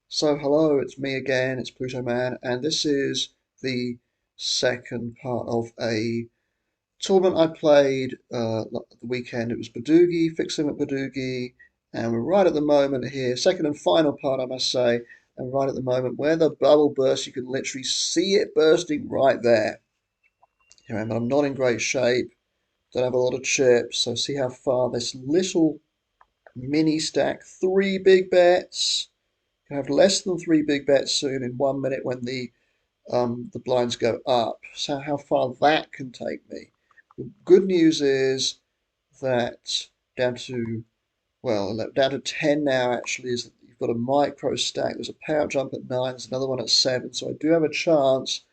So hello, it's me again, it's Pluto Man, and this is the second part of a tournament I played the weekend. It was BADUGI, Fix Limit BADUGI, and we're right at the moment here, second and final part I must say, and right at the moment where the bubble bursts, you can literally see it bursting right there. Here I am, I'm not in great shape, don't have a lot of chips, so see how far this little mini stack, three big bets. You have less than three big bets soon in 1 minute when the blinds go up. So how far that can take me. The good news is that down to down to 10 now actually is that you've got a micro stack. There's a payout jump at 9, there's another one at 7. So I do have a chance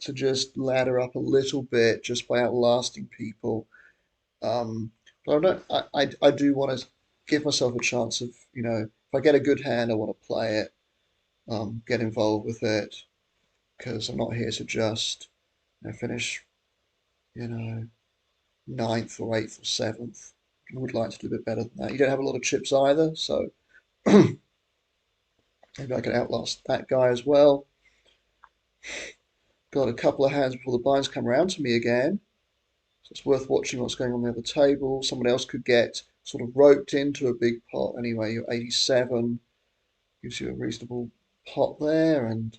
to just ladder up a little bit just by outlasting people. Um, but I don't I do want to give myself a chance of, if I get a good hand, I want to play it, get involved with it because I'm not here to just finish, you know, ninth or eighth or seventh. I would like to do a bit better than that. You don't have a lot of chips either, so maybe I can outlast that guy as well. Got a couple of hands before the blinds come around to me again, so it's worth watching what's going on the other table. Someone else could get sort of roped into a big pot anyway. You're 87, gives you a reasonable pot there, and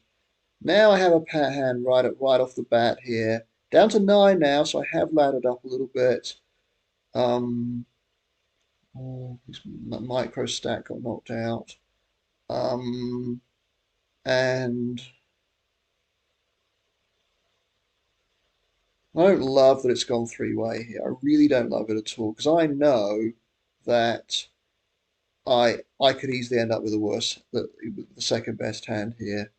now I have a pat hand right off the bat here. Down to 9 now, so I have laddered up a little bit. Um, his micro stack got knocked out. Um, and I don't love that it's gone three-way here. I really don't love it at all because I know that I could easily end up with the second best hand here.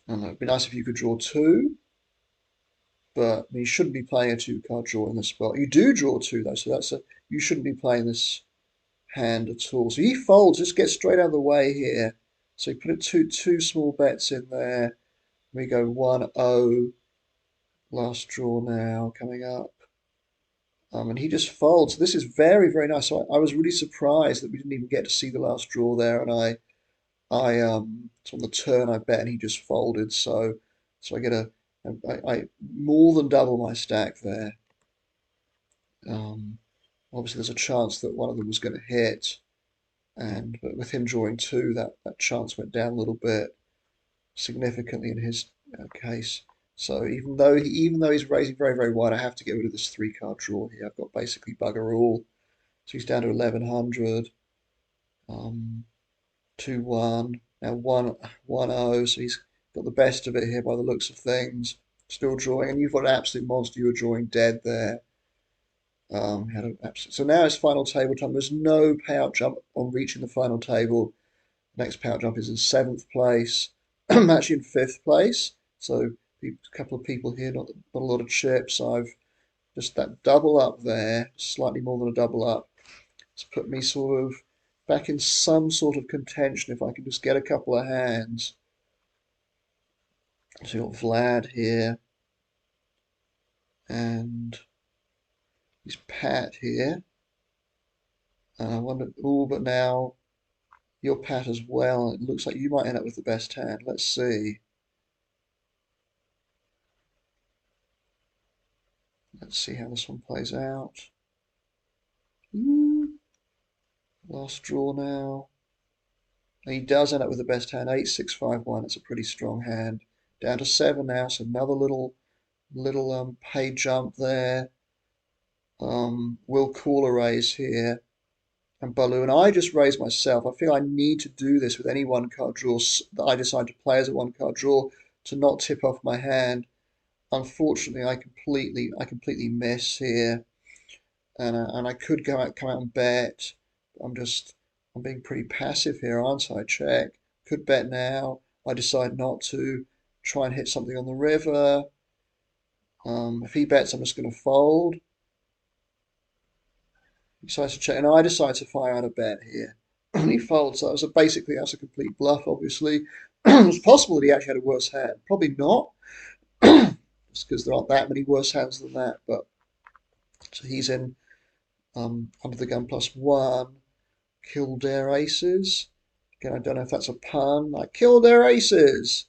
I don't know, it'd be nice if you could draw two, but I mean, you shouldn't be playing a two-card draw in this spot. You do draw two though, so you shouldn't be playing this hand at all. So he folds, just gets straight out of the way here. So he put it two small bets in there. We go 1-0. Last draw now coming up. And he just folds. This is very, very nice. So I was really surprised that we didn't even get to see the last draw there. And so on the turn I bet and he just folded. So I get I more than double my stack there. Um, Obviously there's a chance that one of them was going to hit. But with him drawing two, that chance went down a little bit significantly in his case. So even though he's raising very, very wide, I have to get rid of this three-card draw here. I've got basically bugger all. So he's down to 1100, 2-1, now 1-0. So he's got the best of it here by the looks of things. Still drawing, and you've got an absolute monster. You were drawing dead there. Had an absolute. So now it's final table time. There's no payout jump on reaching the final table. Next payout jump is in 7th place. I'm actually in 5th place. So a couple of people here, not a lot of chips. I've just that double up there, slightly more than a double up. It's put me sort of back in some sort of contention if I can just get a couple of hands. So you've got Vlad here, and he's Pat here. And I wonder, oh, but now you're Pat as well. It looks like you might end up with the best hand. Let's see. Let's see how this one plays out. Ooh, last draw now. And he does end up with the best hand, 8-6-5-1. It's a pretty strong hand. Down to 7 now, so another little pay jump there. Will call a raise here. And Balloon, I just raised myself. I feel I need to do this with any one card draw that I decide to play as a one card draw to not tip off my hand. Unfortunately, I completely miss here, and I could come out and bet. I'm being pretty passive here, aren't I? Check. Could bet now. I decide not to. Try and hit something on the river. If he bets, I'm just going to fold. He decides to check, and I decide to fire out a bet here. And he folds. So that's a complete bluff, obviously. It's possible that he actually had a worse hand. Probably not, just because there aren't that many worse hands than that. But so he's in under the gun +1. Kildare aces. Again, I don't know if that's a pun. Like, kill their aces.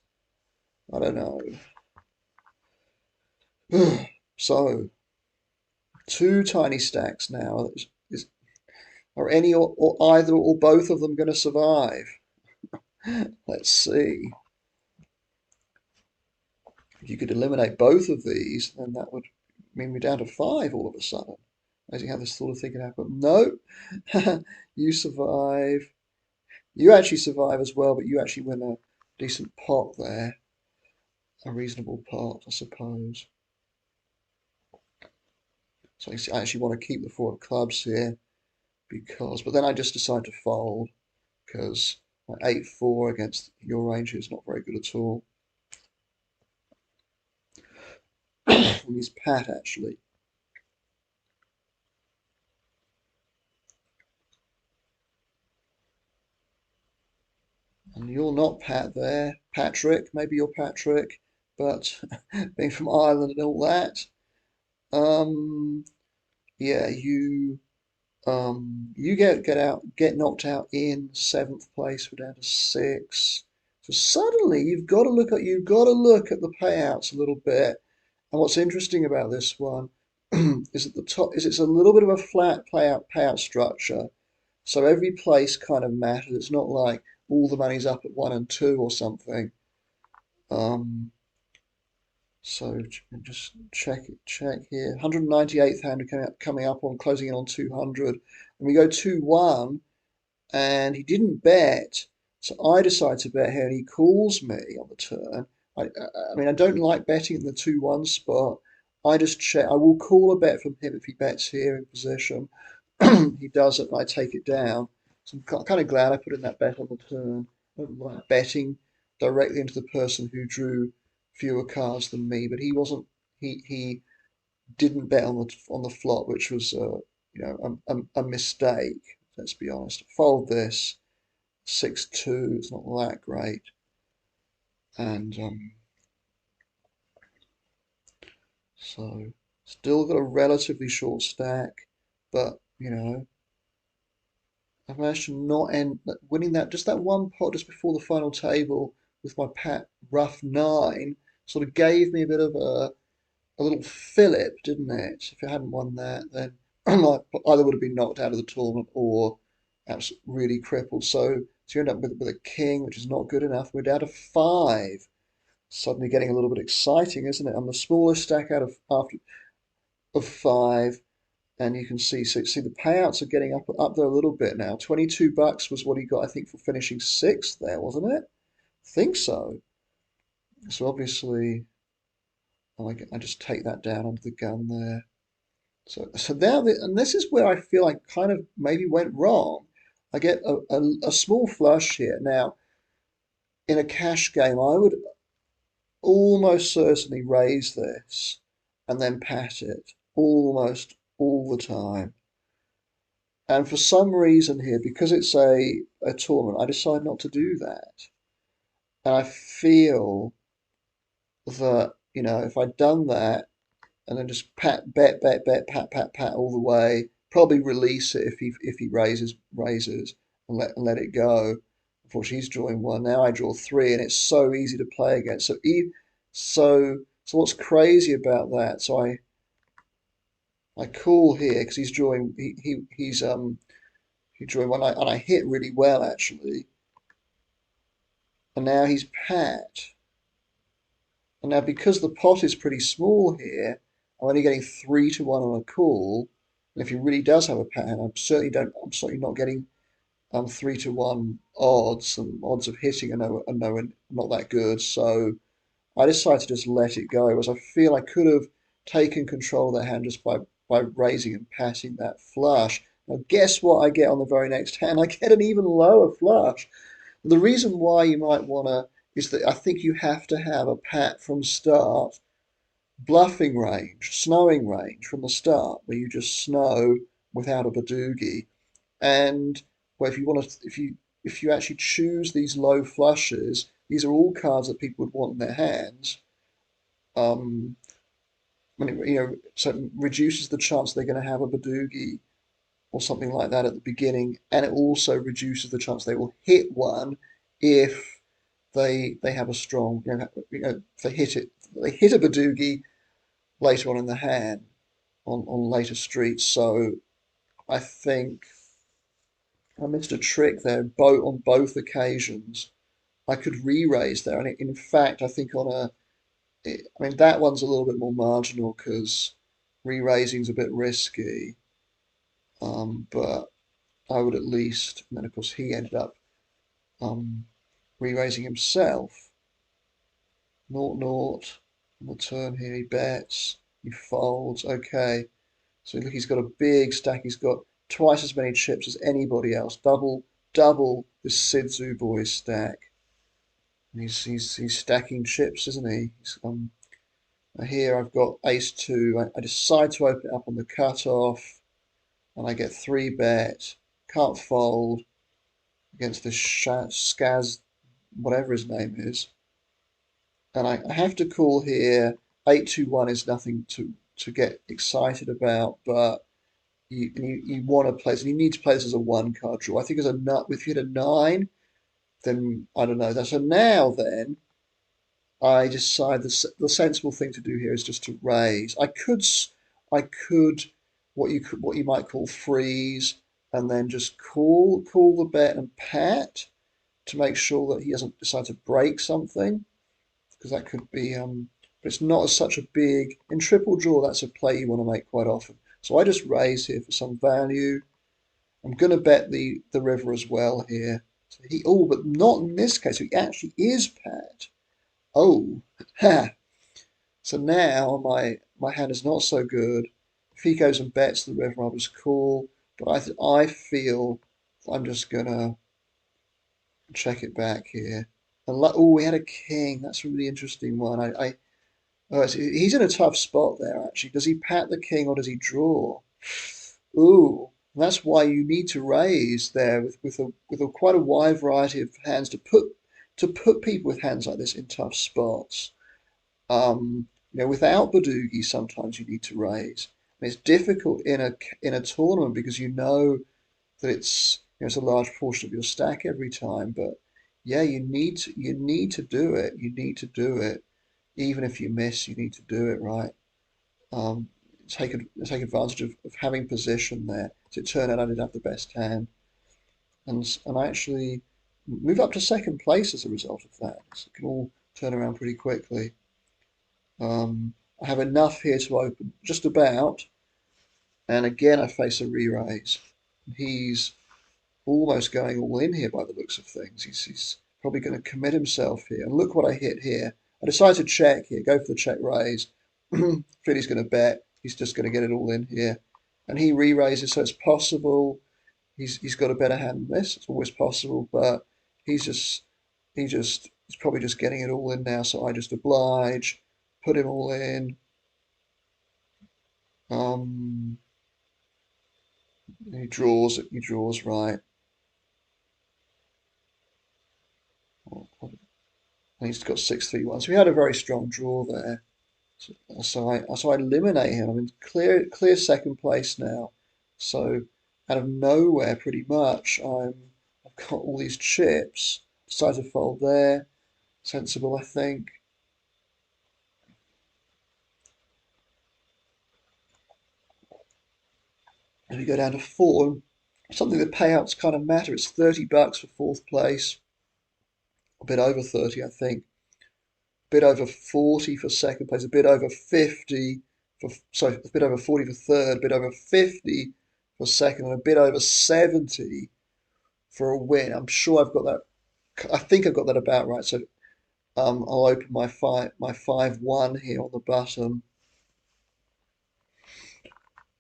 I don't know. So, two tiny stacks now. Are any or either or both of them going to survive? Let's see. If you could eliminate both of these, then that would mean we're down to five all of a sudden. Amazing how this sort of thing can happen. No, you survive. You actually survive as well, but you actually win a decent pot there. A reasonable pot, I suppose. So I actually want to keep the four of clubs here because, but then I just decide to fold because my 8-4 against your range is not very good at all. And he's Pat actually. And you're not Pat there. Patrick, maybe you're Patrick, but being from Ireland and all that. Um, yeah, you get knocked out in seventh place. We're down to six. So suddenly you've got to look at the payouts a little bit. And what's interesting about this one is at the top is it's a little bit of a flat payout structure. So every place kind of matters. It's not like all the money's up at one and two or something. Um, so just check here. 198th hand coming up on closing in on 200. And we go 2-1 and he didn't bet. So I decide to bet here and he calls me on the turn. I mean, I don't like betting in the 2-1 spot. I just check. I will call a bet from him if he bets here in position. He doesn't, and I take it down. So I'm kind of glad I put in that bet on the turn. I don't like betting directly into the person who drew fewer cards than me, but he wasn't. He didn't bet on the flop, which was a mistake. Let's be honest. Fold this 6-2. It's not that great, and so still got a relatively short stack, but I've managed to not end winning that just that one pot just before the final table with my pat rough nine sort of gave me a bit of a little fillip, didn't it? If I hadn't won that, then I either would have been knocked out of the tournament or perhaps really crippled. So you end up with a king, which is not good enough. We're down to five. Suddenly getting a little bit exciting, isn't it? I'm the smallest stack out of five. And you can see the payouts are getting up there a little bit now. $22 was what he got, I think, for finishing sixth there, wasn't it? I think so. So obviously, I just take that down under the gun there. So now, and this is where I feel I kind of maybe went wrong. I get a small flush here. Now, in a cash game, I would almost certainly raise this and then pat it almost all the time. And for some reason here, because it's a tournament, I decide not to do that. And I feel that, if I'd done that and then just bet, pat all the way, probably release it if he raises and let it go. Unfortunately, he's drawing one. Now I draw three, and it's so easy to play against. So what's crazy about that? So I call here because he's drawing. He drew one, and I hit really well actually. And now he's pat. And now because the pot is pretty small here, I'm only getting 3-1 on a call. And if he really does have a pat, I'm certainly not getting 3-1 odds, and odds of hitting are not that good. So I decided to just let it go, as I feel I could have taken control of the hand just by raising and patting that flush. Now guess what I get on the very next hand? I get an even lower flush. The reason why you might want to is that I think you have to have a pat from start, bluffing range, snowing range from the start, where you just snow without a Badugi. And where if you actually choose these low flushes, these are all cards that people would want in their hands. So it reduces the chance they're going to have a Badugi or something like that at the beginning, and it also reduces the chance they will hit one if they have a strong, if they hit a Badugi later on in the hand on later streets. So I think I missed a trick there, both on both occasions. I could re-raise there, and in fact, I think I mean that one's a little bit more marginal because re-raising's a bit risky. But I would at least, and then of course he ended up um, re-raising himself. Naught naught on the turn here. He bets, he folds. Okay, so look, he's got a big stack. He's got twice as many chips as anybody else. Double this Sidzu boy's stack. He's stacking chips, isn't he? Here I've got ace two. I decide to open it up on the cutoff, and I get three bet. Can't fold against this Skaz, whatever his name is. And I have to call here. 8-2-1 is nothing to get excited about, but you want to play. So you need to play this as a one card draw. I think as a nut, if you hit a nine, then I don't know. So now then, I decide the sensible thing to do here is just to raise. I could what you might call freeze, and then just call the bet and pat to make sure that he doesn't decide to break something, because that could be but it's not as such a big in triple draw. That's a play you want to make quite often. So I just raise here for some value. I'm going to bet the river as well here. So but not in this case. So he actually is pat. Oh, ha! So now my hand is not so good. If he goes and bets the river, I was cool. But I feel I'm just gonna check it back here. And we had a king. That's a really interesting one. He's in a tough spot there actually. Does he pat the king or does he draw? Ooh, that's why you need to raise there with a quite a wide variety of hands to put people with hands like this in tough spots. Without Badugi, sometimes you need to raise. And it's difficult in a tournament because you know that it's a large portion of your stack every time. But yeah, you need to do it. You need to do it. Even if you miss, you need to do it right. Um, take advantage of having position there. So it turned out I didn't have the best hand, and I actually move up to second place as a result of that. So it can all turn around pretty quickly. I have enough here to open just about, and again I face a re-raise. He's almost going all in here by the looks of things. He's probably going to commit himself here. And look what I hit here. I decide to check here, go for the check raise. Feel he's going to bet. He's just going to get it all in here. And he re-raises, so it's possible. He's got a better hand than this. It's always possible, but he's just he's probably just getting it all in now. So I just oblige, put him all in. Um, he draws. He draws right. And he's got 6-3-1. So he had a very strong draw there. So I eliminate him. I'm in clear second place now. So out of nowhere, pretty much, I've got all these chips. Decide to fold there. Sensible, I think. And we go down to four. Something the payouts kind of matter. It's $30 for fourth place. A bit over 30, I think. A bit over 40 for second place. A bit over 50 a bit over 40 for third. A bit over 50 for second, and a bit over 70 for a win. I'm sure I've got that. I think I've got that about right. So I'll open my 5-1 here on the button.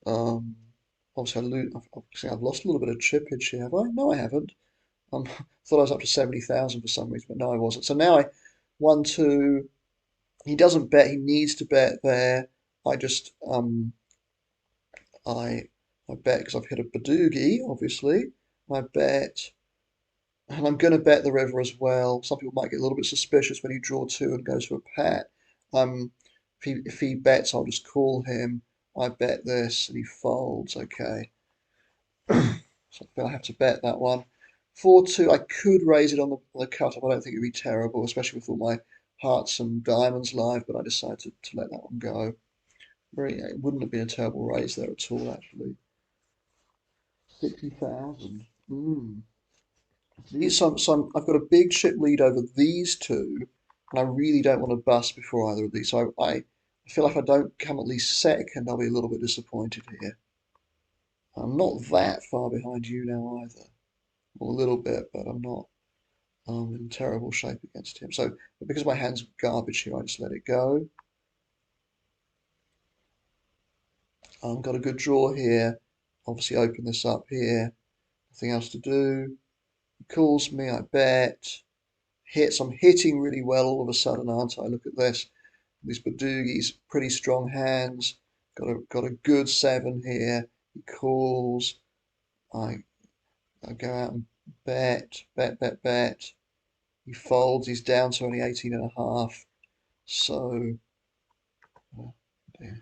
Um, obviously, I've lost a little bit of chippage here, have I? No, I haven't. Thought I was up to 70,000 for some reason, but no, I wasn't. So now 1-2. He doesn't bet. He needs to bet there. I just I bet because I've hit a Badugi, obviously. I bet. And I'm going to bet the river as well. Some people might get a little bit suspicious when you draw two and goes to a pat. Um, if he bets, I'll just call him. I bet this, and he folds. Okay. So I feel I have to bet that one. 4-2, I could raise it on the cut-off. I don't think it'd be terrible, especially with all my hearts and diamonds live, but I decided to let that one go. It wouldn't have been a terrible raise there at all, actually. 60,000. I've got a big ship lead over these two, and I really don't want to bust before either of these. So I feel like if I don't come at least second, I'll be a little bit disappointed here. I'm not that far behind you now either. Well, a little bit, but I'm not in terrible shape against him. So, but because my hand's garbage here, I just let it go. Got a good draw here. Obviously, open this up here. Nothing else to do. He calls me, I bet. Hits. I'm hitting really well all of a sudden, aren't I? Look at this. These Badugis, pretty strong hands. Got a good seven here. He calls. I I go out and bet. He folds. He's down to only 18 and a half. So, oh dear.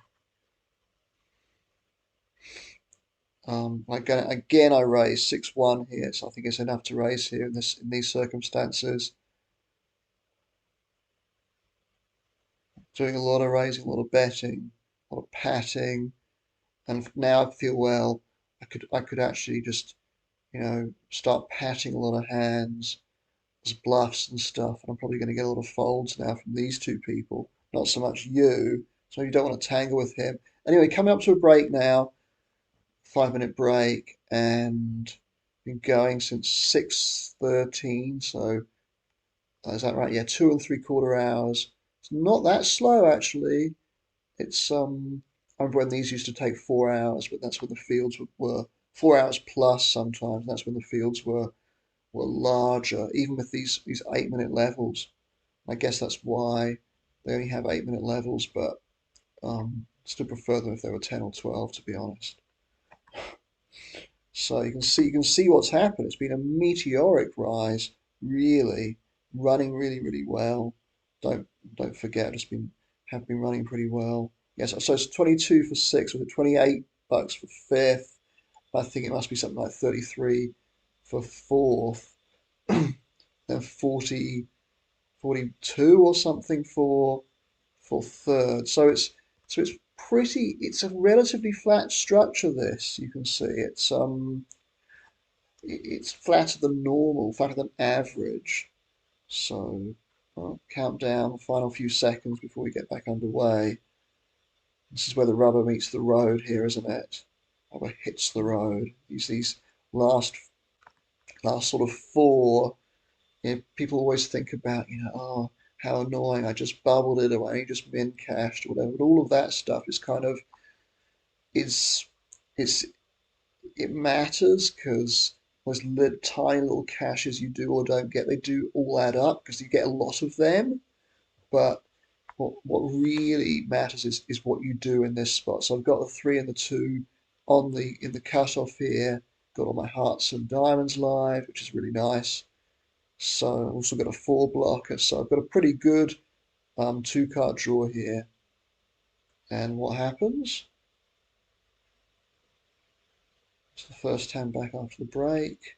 Again, I raise 6-1 here, so I think it's enough to raise here in these circumstances. Doing a lot of raising, a lot of betting, a lot of patting, and now I feel well. I could actually just start patting a lot of hands as bluffs and stuff, and I'm probably going to get a lot of folds now from these two people. Not so much you, so you don't want to tangle with him. Anyway, coming up to a break now. 5 minute break, and been going since 6:13. So is that right? Yeah, 2 3/4 hours. It's not that slow actually. It's I remember when these used to take 4 hours, but that's when the fields were 4 hours plus sometimes. That's when the fields were larger, even with these 8 minute levels. I guess that's why they only have 8 minute levels, but still prefer them if they were 10 or 12, to be honest. So you can see what's happened. It's been a meteoric rise, really, running really well. Don't don't forget, have been running pretty well. Yes, so it's 22 for sixth, with 28 bucks for fifth. I think it must be something like 33 for fourth, then 40, 42 or something for third. So it's pretty. It's a relatively flat structure. This you can see. It's flatter than normal, flatter than average. So I'll count down the final few seconds before we get back underway. This is where the rubber meets the road here, isn't it? Rubber hits the road. These last sort of four. People always think about, oh, how annoying! I just bubbled it, or I only just min cashed, or whatever. But all of that stuff is kind of is it's it matters because those tiny little caches you do or don't get, they do all add up because you get a lot of them. But what really matters is what you do in this spot. So I've got the three and the two on in the cutoff here. Got all my hearts and diamonds live, which is really nice. So I've also got a four blocker. So I've got a pretty good two card draw here. And what happens? It's the first hand back after the break.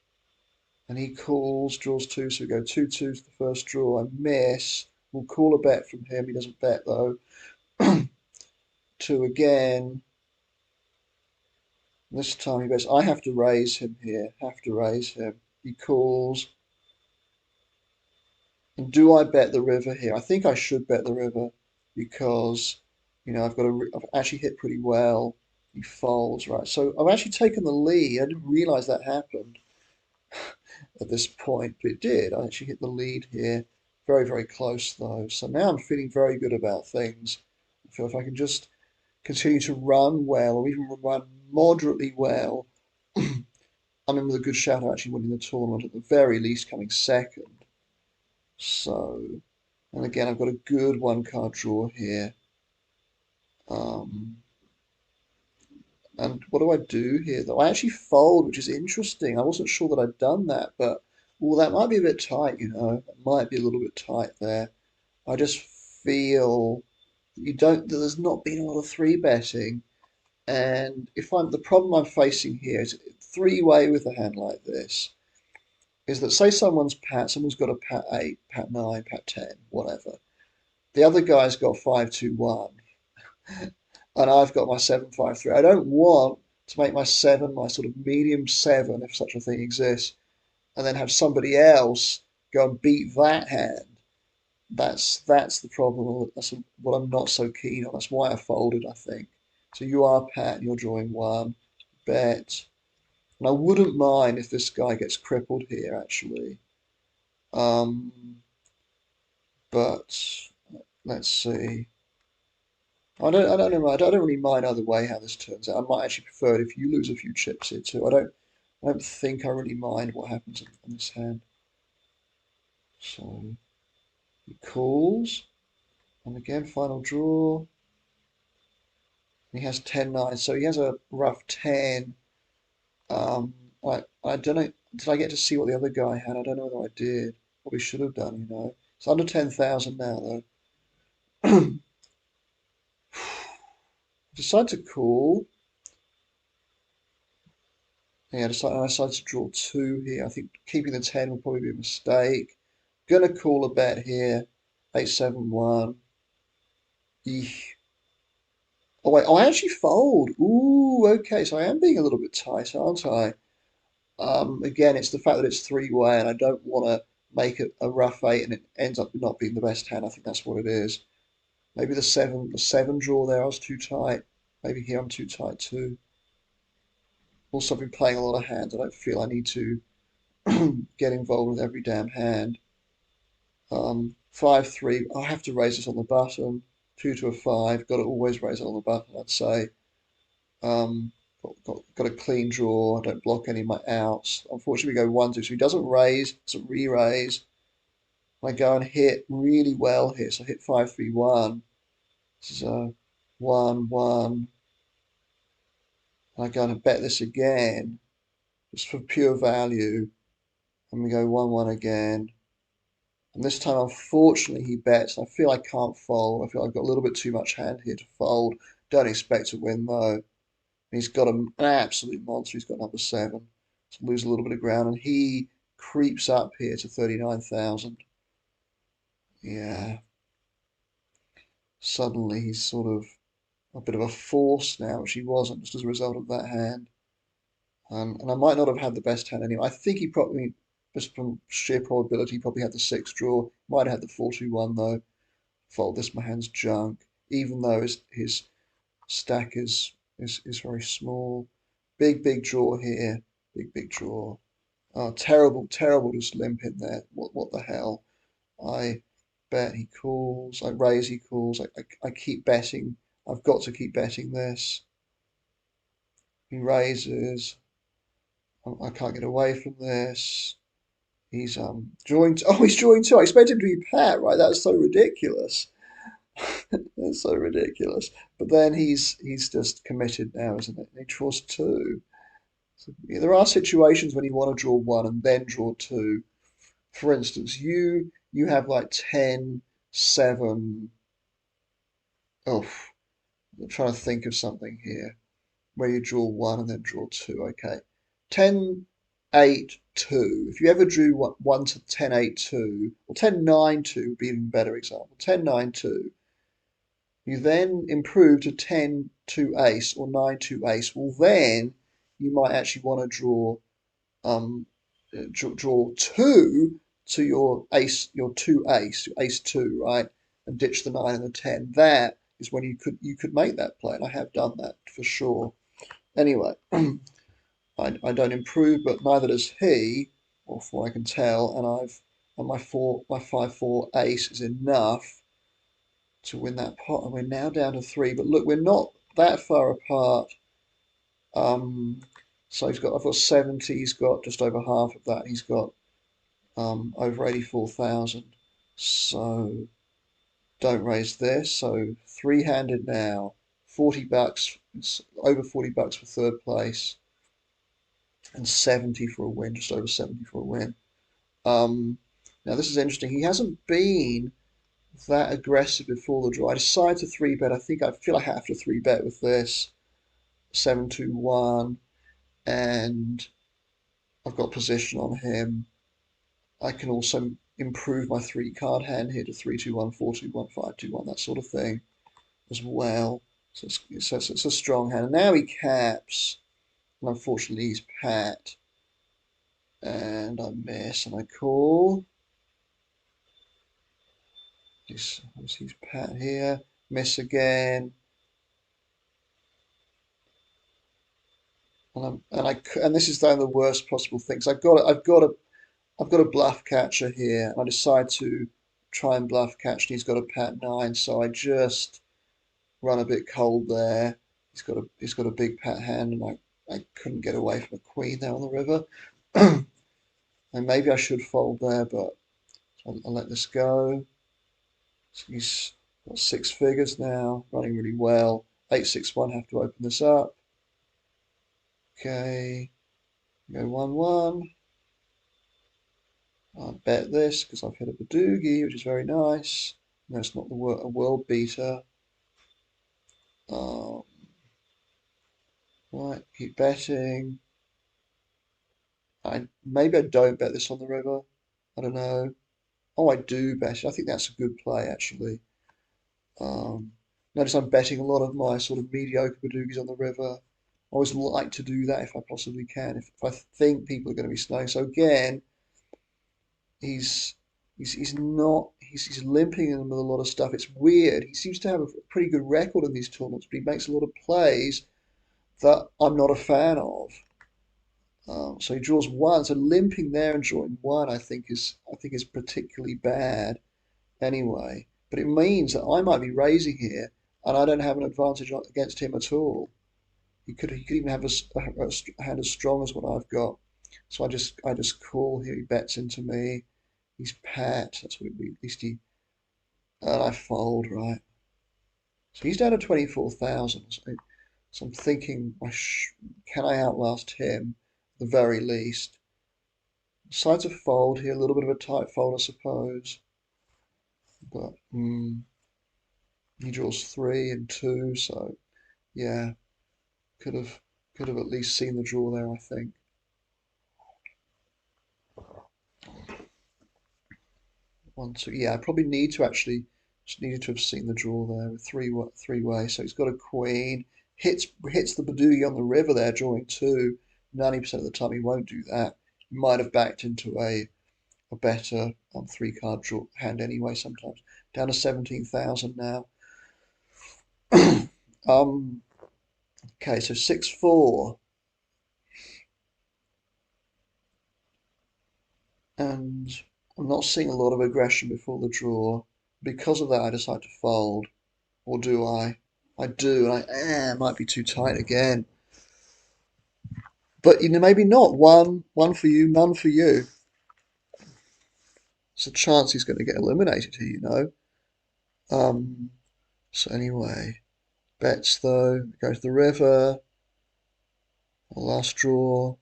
And he calls, draws two, so we go 2-2 to the first draw. I miss. We'll call a bet from him. He doesn't bet though. Two again. This time he bets. I have to raise him here. Have to raise him. He calls. And do I bet the river here? I think I should bet the river because, I've actually hit pretty well. He folds, right? So I've actually taken the lead. I didn't realize that happened at this point, but it did. I actually hit the lead here. Very, very close though. So now I'm feeling very good about things. I feel if I can just continue to run well or even run moderately well, I'm in with a good shout of actually winning the tournament, at the very least coming second. So, and again, I've got a good one card draw here. Um, and what do I do here though? I actually fold, which is interesting. I wasn't sure that I'd done that, but well, that might be a bit tight, It might be a little bit tight there. I just feel there's not been a lot of three betting. And if I'm the problem I'm facing here is three-way with a hand like this is that say someone's got a pat 8, pat 9, pat 10, whatever. The other guy's got 5-2-1, and I've got my 7-5-3. I don't want to make my 7 my sort of medium 7, if such a thing exists, and then have somebody else go and beat that hand. That's the problem. That's what I'm not so keen on. That's why I folded, I think. So you are Pat, and you're drawing 1, bet. And I wouldn't mind if this guy gets crippled here, actually. Um, but let's see. I don't know. I don't really mind either way how this turns out. I might actually prefer it if you lose a few chips here too. I don't think I really mind what happens on this hand. So he calls, and again final draw. He has 10-9, so he has a rough 10. Um, I don't know. Did I get to see what the other guy had? I don't know whether I did. Probably should have done. It's under 10,000 now though. Decide to call. Yeah, I decided to draw 2 here. I think keeping the 10 would probably be a mistake. Gonna call a bet here. 8-7-1. Eesh. Oh wait, I actually fold. Ooh, okay, so I am being a little bit tight, aren't I? Again, it's the fact that it's three-way and I don't want to make it a rough 8 and it ends up not being the best hand. I think that's what it is. Maybe the seven draw there, I was too tight. Maybe here I'm too tight too. Also, I've been playing a lot of hands. I don't feel I need to get involved with every damn hand. 5-3, I have to raise this on the button. 2 to a 5, got to always raise it on the button, I'd say. Um, got a clean draw, I don't block any of my outs. Unfortunately, we go 1-2, so he doesn't raise, doesn't re-raise. I go and hit really well here, so I hit 5-3-1. This is a 1-1. I go and bet this again, just for pure value, and we go 1-1 again. And this time, unfortunately, he bets. I feel I can't fold. I feel I've got a little bit too much hand here to fold. Don't expect to win, though. He's got an absolute monster. He's got number 7. So lose a little bit of ground. And he creeps up here to 39,000. Yeah. Suddenly, he's sort of a bit of a force now, which he wasn't just as a result of that hand. And I might not have had the best hand anyway. I think he probably, just from sheer probability, probably had the 6 draw. Might have had the 4-2-1, though. Fold this, my hand's junk, even though his stack is very small. Big draw here. Big draw. Oh, terrible just limp in there. What the hell? I bet he calls. I raise, he calls. I keep betting. I've got to keep betting this. He raises. I can't get away from this. He's drawing. Oh, he's drawing 2. I expect him to be pat, right? That's so ridiculous. That's so ridiculous. But then he's just committed now, isn't it? He draws 2. So, yeah, there are situations when you want to draw 1 and then draw 2. For instance, you have like 10-7. Oh, I'm trying to think of something here where you draw 1 and then draw 2. Okay, 10-8-2. If you ever drew 1 to 10-8-2, or 10-9-2 would be an even better example. 10-9-2. You then improve to 10-2 ace or 9-2 ace. Well, then you might actually want to um, draw 2 to your 2 ace, your ace 2, right? And ditch the 9 and the 10. That is when you could make that play, and I have done that for sure. Anyway, I don't improve, but neither does he, or from what I can tell, and my 5-4 ace is enough to win that pot, and we're now down to 3. But look, we're not that far apart. So I've got 70. He's got just over half of that. He's got over 84,000. So don't raise this. So three-handed now. 40 bucks. It's over 40 bucks for third place, and 70 for a win. Just over 70 for a win. Now this is interesting. He hasn't been that aggressive before the draw. I decided to 3-bet. I feel I have to 3-bet with this. 7-2-1. and I've got position on him. I can also improve my three card hand here to 3-2-1, 4-2-1, 5-2-1, that sort of thing as well. So it's a strong hand. And now he caps, and unfortunately he's pat, and I miss, and I call. He's pat here, miss again, and this is the worst possible things. I've got a bluff catcher here, and I decide to try and bluff catch, and he's got a pat nine, so I just run a bit cold there. He's got a big pat hand, and I couldn't get away from a queen there on the river. And maybe I should fold there, but I'll let this go. So he's got six figures now, running really well. 8-6-1, have to open this up. Okay, go 1-1. I bet this because I've hit a BADUGI, which is very nice. No, it's not a world beater. Um, right, keep betting. Maybe I don't bet this on the river. I don't know. Oh, I do bet it. I think that's a good play actually. Um, Notice I'm betting a lot of my sort of mediocre BADUGIs on the river. I always like to do that if I possibly can, if I think people are going to be snowing. So again, he's he's not he's limping in with a lot of stuff. It's weird. He seems to have a pretty good record in these tournaments, but he makes a lot of plays that I'm not a fan of. So he draws one. So limping there and drawing one, I think is particularly bad anyway. But it means that I might be raising here, and I don't have an advantage against him at all. He could even have a hand as strong as what I've got. So I just call here. He bets into me. He's pat. That's what it be. At least he and I fold right. So he's down to 24,000. So I'm thinking, can I outlast him at the very least? Decides a fold here, a little bit of a tight fold, I suppose. But he draws 3 and 2, so yeah, could have could have at least seen the draw there, I think. One, two, yeah, I probably need to actually just needed to have seen the draw there with three way. So he's got a queen, hits the BADUGI on the river there, drawing two. 90% of the time he won't do that. He might have backed into a better three card draw hand anyway sometimes. Down to 17,000 now. um, okay, so 6-4. And I'm not seeing a lot of aggression before the draw. Because of that, I decide to fold. Or do I? I do, and might be too tight again. But maybe not. One for you, none for you. It's a chance he's going to get eliminated here. Um, so anyway, bets though. Go to the river. Last draw.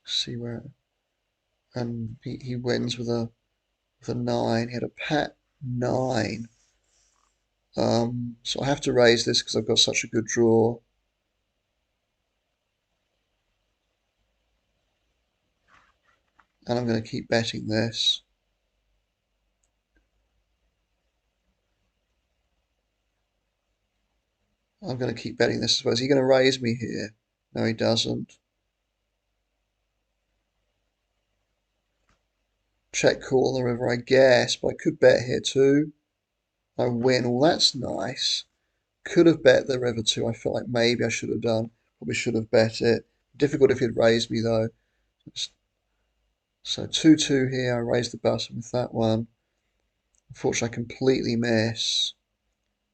See where, and he wins with a nine. He had a pat nine. So I have to raise this because I've got such a good draw. And I'm going to keep betting this. I'm going to keep betting this as well. Is he going to raise me here? No, he doesn't. Check call on the river, I guess, but I could bet here too. I win. Well, that's nice. Could have bet the river too. I felt like maybe I should have done. Probably should have bet it. Difficult if he'd raised me though. So 2-2 here. I raised the button with that one. Unfortunately, I completely miss.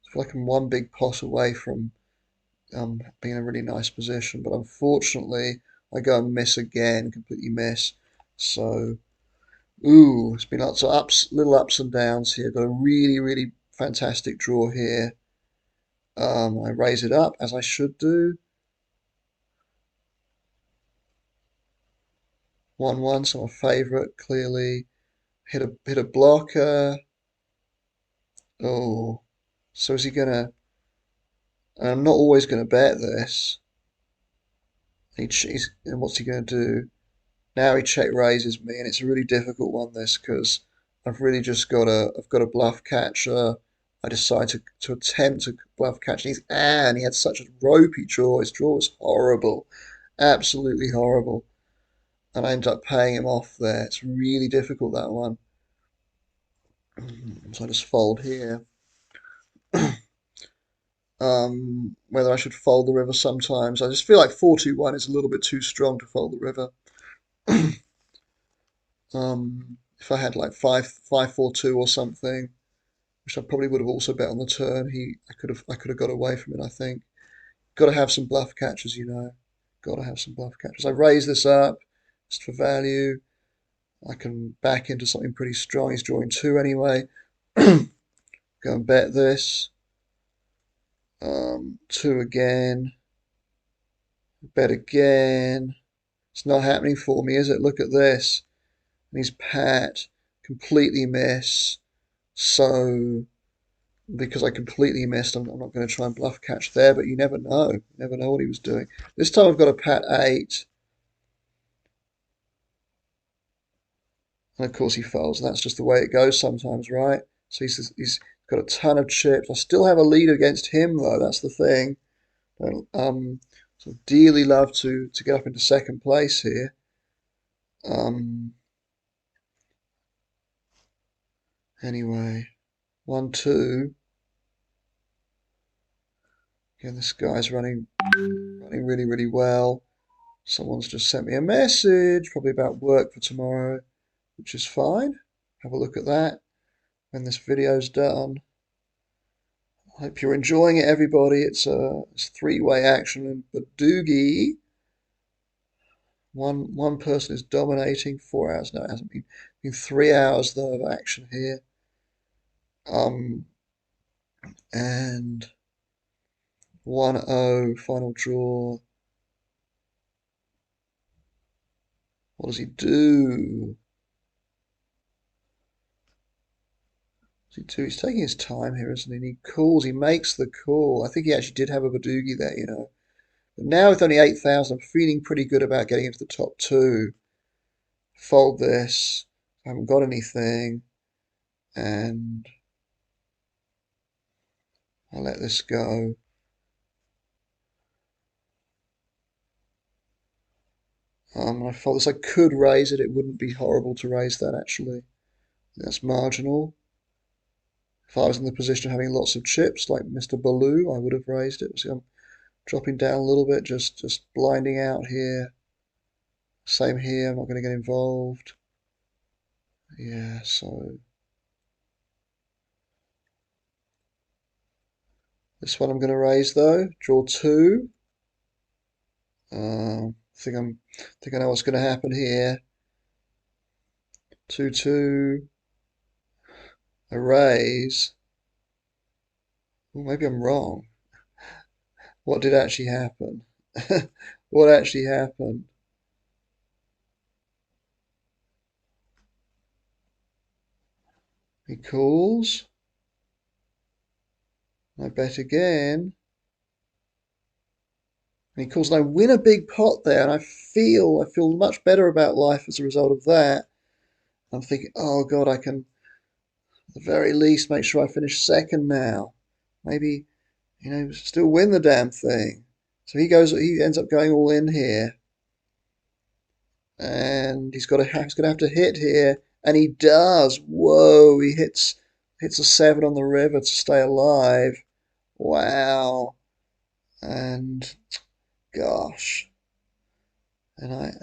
I feel like I'm one big pot away from being in a really nice position, but unfortunately, I go and miss again. Completely miss. So ooh, it's been lots of little ups and downs here. Got a really fantastic draw here. I raise it up as I should do. 1-1, so my favourite clearly. Hit a blocker. Oh, so is he gonna? I'm not always gonna bet this. And what's he going to do? Now he check raises me, and it's a really difficult one, this, because I've really just I've got a bluff catcher. I decide to attempt to bluff catch, and he had such a ropey draw. His draw was horrible, absolutely horrible. And I ended up paying him off there. It's really difficult, that one. So I just fold here. Whether I should fold the river sometimes. I just feel like 4-2-1 is a little bit too strong to fold the river. If I had like 5-4-2 or something, which I probably would have also bet on the turn, I could have got away from it, I think. Got to have some bluff catchers, you know. Got to have some bluff catchers. I raise this up just for value. I can back into something pretty strong. He's drawing two anyway. Go and bet this. Two again. Bet again. It's not happening for me, is it? Look at this. And he's pat. Completely miss. So, because I completely missed, I'm not going to try and bluff catch there, but you never know. You never know what he was doing. This time I've got a pat 8. And of course he folds. And that's just the way it goes sometimes, right? So he's got a ton of chips. I still have a lead against him, though. That's the thing. So dearly love to get up into second place here. Anyway, 1-2. Again, this guy's running really, really well. Someone's just sent me a message, probably about work for tomorrow, which is fine. Have a look at that when this video's done. I hope you're enjoying it, everybody. It's three-way action in BADUGI. One person is dominating. 4 hours. No, it hasn't been 3 hours though of action here. And 1-0 final draw. What does he do? He's taking his time here, isn't he? And he calls. He makes the call. I think he actually did have a BADUGI there, you know. But now with only 8,000, I'm feeling pretty good about getting into the top two. Fold this. I haven't got anything. And I'll let this go. I fold this. I could raise it. It wouldn't be horrible to raise that, actually. That's marginal. If I was in the position of having lots of chips, like Mr. Baloo, I would have raised it. See, I'm dropping down a little bit, just blinding out here. Same here, I'm not going to get involved. Yeah, so this one I'm going to raise though. Draw two. Think I know what's going to happen here. 2-2. A raise. Well, maybe I'm wrong. What did actually happen? What actually happened? He calls. I bet again. And he calls, and I win a big pot there, and I feel much better about life as a result of that. I'm thinking, oh God, I can at the very least make sure I finish second now. Maybe, you know, still win the damn thing. So he ends up going all in here. And he's gonna have to hit here. And he does. Whoa, he hits a 7 on the river to stay alive. Wow. And gosh. And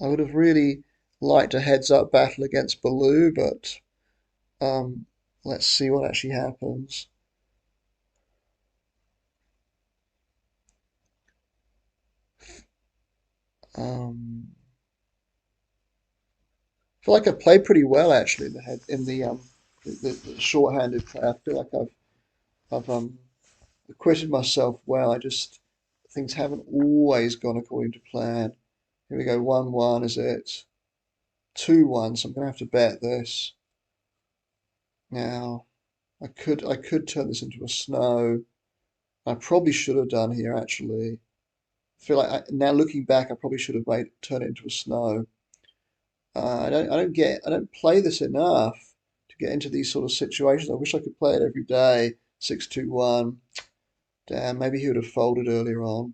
I would have really liked a heads-up battle against Baloo, but let's see what actually happens. I feel like I played pretty well actually in the head in the short-handed play. I feel like I've acquitted myself well. I just things haven't always gone according to plan. Here we go, 1-1 is it? 2-1, so I'm gonna have to bet this. Now I could turn this into a snow. I probably should have done here actually. feel like now looking back, I probably should have made turn it into a snow. I don't play this enough to get into these sort of situations. I wish I could play it every day. 6-2-1. Damn, maybe he would have folded earlier on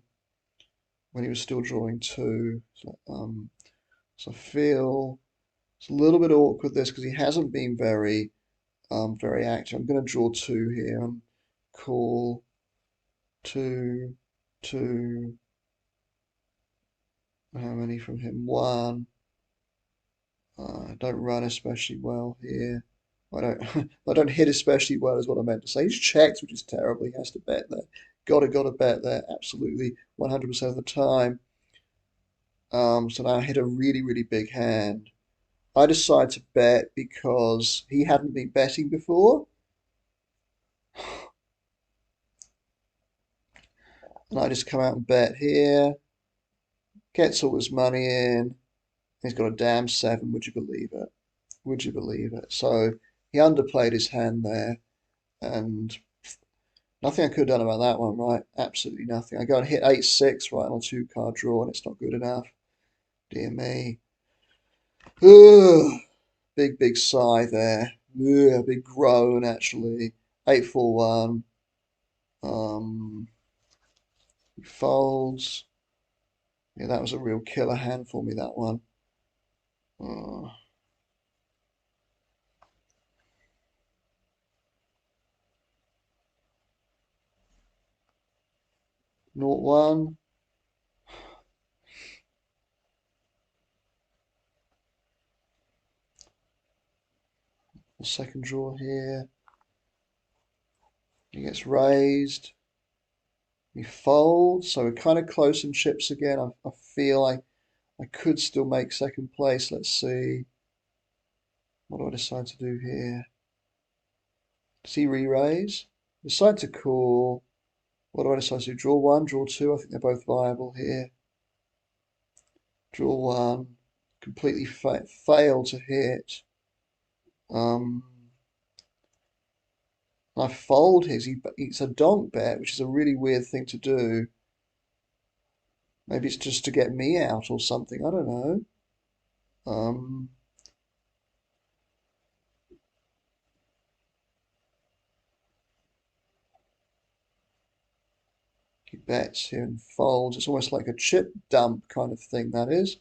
when he was still drawing two. So I feel it's a little bit awkward this because he hasn't been very active. I'm going to draw two here and call two, two. How many from him? One. I don't run especially well here. I don't I don't hit especially well is what I meant to say. He's checked, which is terrible. He has to bet there. Gotta bet there. Absolutely 100% of the time. So now I hit a really big hand. I decide to bet because he hadn't been betting before. And I just come out and bet here. Gets all his money in. He's got a damn seven, would you believe it? Would you believe it? So he underplayed his hand there, and nothing I could have done about that one, right? Absolutely nothing. I go and hit 8-6 right on a two-card draw, and it's not good enough. Dear me. Ugh, big sigh there. Ugh, big groan, actually. 8-4-1. He folds. Yeah, that was a real killer hand for me, that one. Uh, 0-1. The second draw here. He gets raised. He folds, so we're kind of close in chips again. I feel I could still make second place. Let's see. What do I decide to do here? Does he re-raise? Decide to call. What do I decide to do? Draw one, draw two. I think they're both viable here. Draw one. Completely fail to hit. Um, I fold his. It's a donk bet, which is a really weird thing to do. Maybe it's just to get me out or something. I don't know. Um, he bets here and folds. It's almost like a chip dump kind of thing, that is.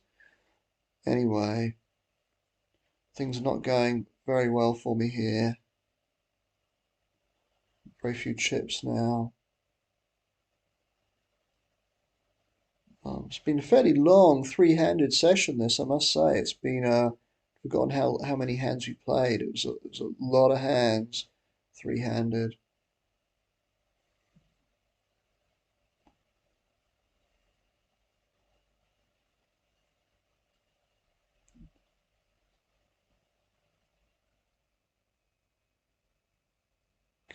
Anyway, things are not going very well for me here. Very few chips now. It's been a fairly long three-handed session, this, I must say. It's been, forgotten how many hands we played. It was a lot of hands, three-handed.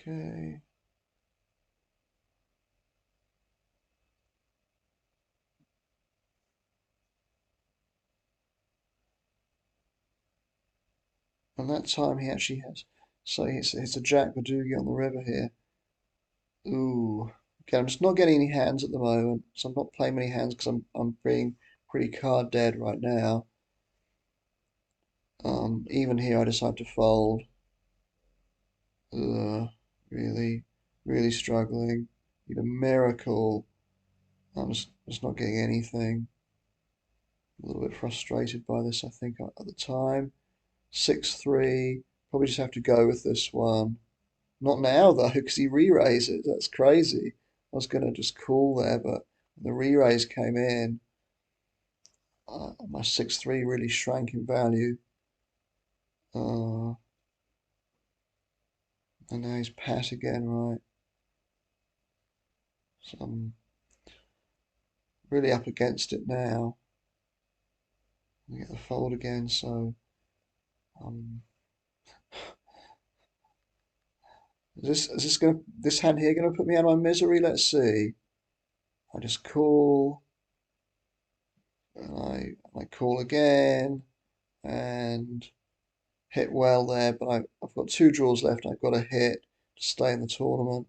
Okay. And that time he actually has, so it's a Jack BADUGI on the river here. Ooh. Okay, I'm just not getting any hands at the moment, so I'm not playing many hands because I'm being pretty card dead right now. Even here I decide to fold. Ugh, really, really struggling. Need a miracle. I'm just not getting anything. A little bit frustrated by this, I think, at the time. 6-3. Probably just have to go with this one. Not now, though, because he re-raises. That's crazy. I was going to just call there, but the re-raise came in. My 6-3 really shrank in value. Uh, and now he's pat again, right? So I'm really up against it now. I get the fold again, so um, this hand here gonna put me out of my misery? Let's see. I just call and I call again and hit well there, but I've got two draws left. I've got to hit to stay in the tournament.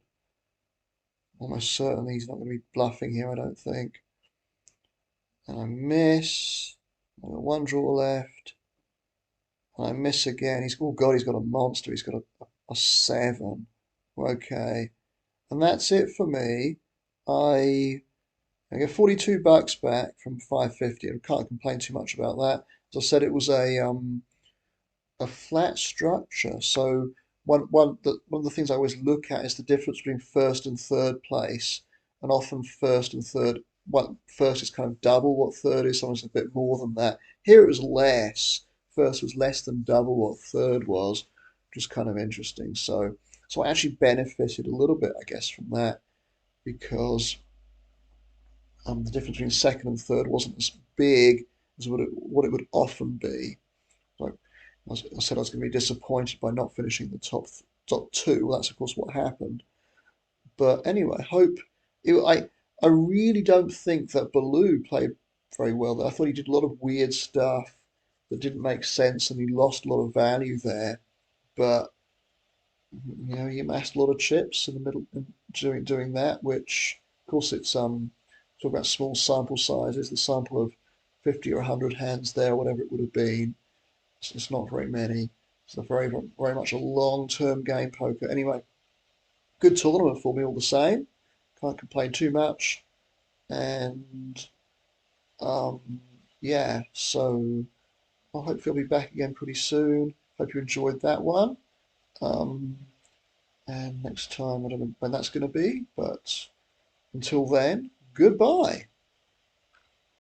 Almost certainly he's not going to be bluffing here, I don't think. and I miss. I've got one draw left, and I miss again. Oh God, he's got a monster. He's got a 7. Okay, and that's it for me. I I get 42 bucks back from 550. I can't complain too much about that. As I said, it was a flat structure. So one of the things I always look at is the difference between first and third place, and often first and third. Well, first is kind of double what third is. Sometimes a bit more than that. Here it was less. First was less than double what third was, which is kind of interesting. So I actually benefited a little bit, I guess, from that because the difference between second and third wasn't as big as what it would often be. Like I said, I was going to be disappointed by not finishing the top two. Well, that's of course what happened. But anyway, I really don't think that Baloo played very well. I thought he did a lot of weird stuff that didn't make sense, and he lost a lot of value there. But he amassed a lot of chips in the middle doing that, which of course it's talk about small sample sizes. The sample of 50 or 100 hands there, whatever it would have been, it's not very many. It's a very much a long-term game, poker. Anyway, good tournament for me all the same. Can't complain too much. And um, yeah, so I hope you'll be back again pretty soon. Hope you enjoyed that one. Um, and next time, I don't know when that's going to be, but until then, goodbye.